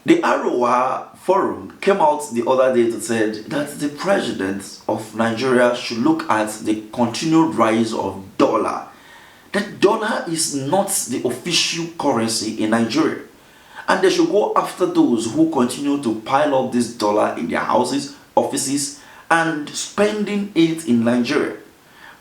The Arewa Forum came out the other day to say that the president of Nigeria should look at the continued rise of dollar. That dollar is not the official currency in Nigeria. And they should go after those who continue to pile up this dollar in their houses, offices, and spending it in Nigeria.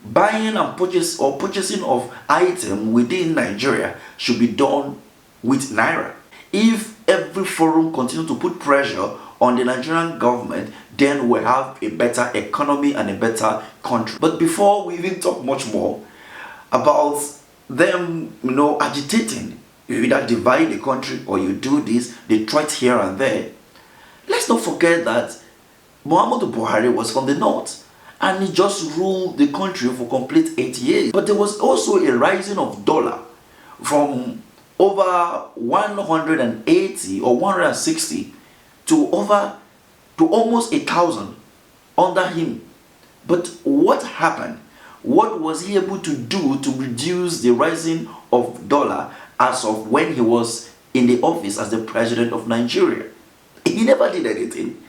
Buying and purchasing of items within Nigeria should be done with Naira. If every forum continues to put pressure on the Nigerian government, then we'll have a better economy and a better country. But before we even talk much more about them, agitating, you either divide the country or you do this, they threat here and there. Let's not forget that Muhammadu Buhari was from the north and he just ruled the country for complete 8 years. But there was also a rising of dollar from over 180 or 160 to almost 1,000 under him. But what happened? What was he able to do to reduce the rising of dollar as of when he was in the office as the president of Nigeria? He never did anything.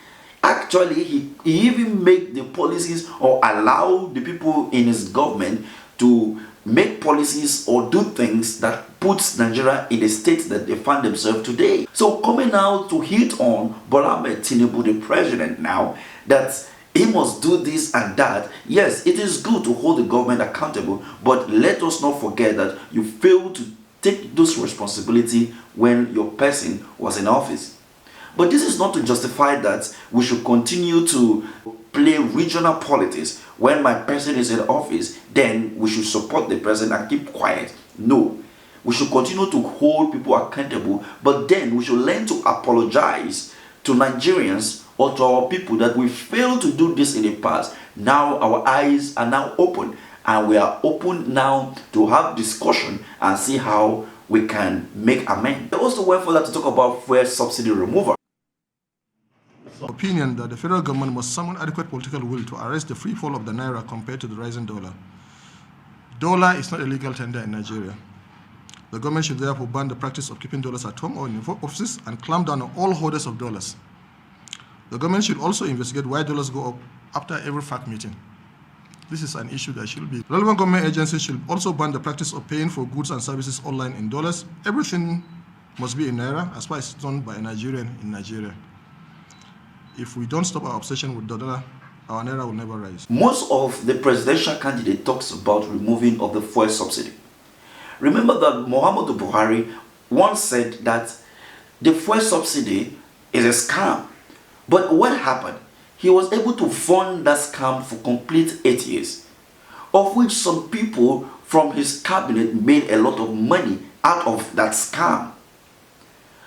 Actually, he even made the policies or allow the people in his government to make policies or do things that puts Nigeria in the state that they find themselves today. So coming out to hit on Bola Ahmed Tinubu, the president now, that he must do this and that. Yes, it is good to hold the government accountable, but let us not forget that you failed to take those responsibility when your person was in office. But this is not to justify that we should continue to play regional politics. When my person is in office, then we should support the president and keep quiet. No. We should continue to hold people accountable, but then we should learn to apologize to Nigerians or to our people that we failed to do this in the past. Now our eyes are now open, and we are open now to have discussion and see how we can make amends. They also went further to talk about fuel subsidy removal. Opinion that the federal government must summon adequate political will to arrest the free fall of the naira compared to the rising dollar. Dollar is not a legal tender in Nigeria. The government should therefore ban the practice of keeping dollars at home or in offices and clamp down on all holders of dollars. The government should also investigate why dollars go up after every FAC meeting. This is an issue that should be. Relevant government agencies should also ban the practice of paying for goods and services online in dollars. Everything must be in naira as far as it's done by a Nigerian in Nigeria. If we don't stop our obsession with the dollar, our naira will never rise. Most of the presidential candidate talks about removing of the fuel subsidy. Remember that Muhammadu Buhari once said that the fuel subsidy is a scam. But what happened? He was able to fund that scam for complete 8 years, of which some people from his cabinet made a lot of money out of that scam.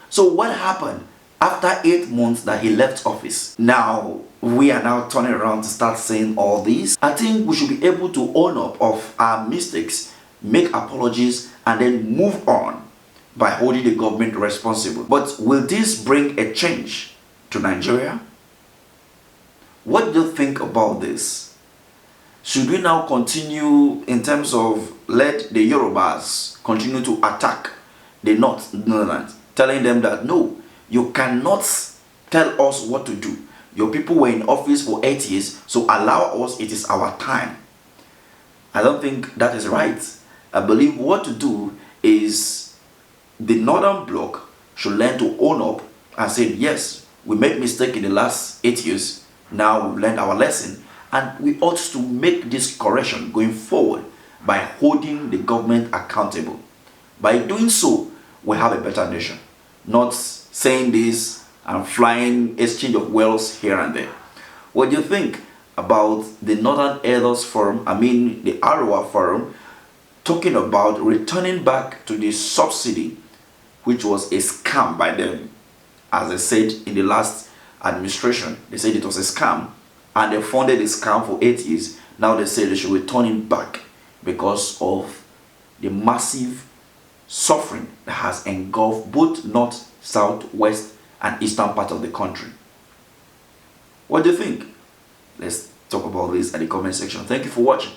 So what happened after 8 months that he left office? Now we are now turning around to start saying all this. I think we should be able to own up of our mistakes, make apologies, and then move on by holding the government responsible. But will this bring a change to Nigeria? What do you think about this? Should we now continue in terms of let the Yorubas continue to attack the Northerners, telling them that no, you cannot tell us what to do. Your people were in office for 8 years, so allow us, it is our time. I don't think that is right. I believe what to do is the Northern Bloc should learn to own up and say, yes, we made mistake in the last 8 years. Now we've learned our lesson, and we ought to make this correction going forward by holding the government accountable. By doing so, we have a better nation. Not saying this and flying exchange of wealth here and there. What do you think about the Northern Elders Forum, the Arewa Forum, talking about returning back to the subsidy, which was a scam by them? As I said in the last administration, they said it was a scam, and they funded the scam for 8 years. Now they say they should return it back because of the massive suffering that has engulfed both north, south, west, and eastern part of the country. What do you think? Let's talk about this at the comment section. Thank you for watching.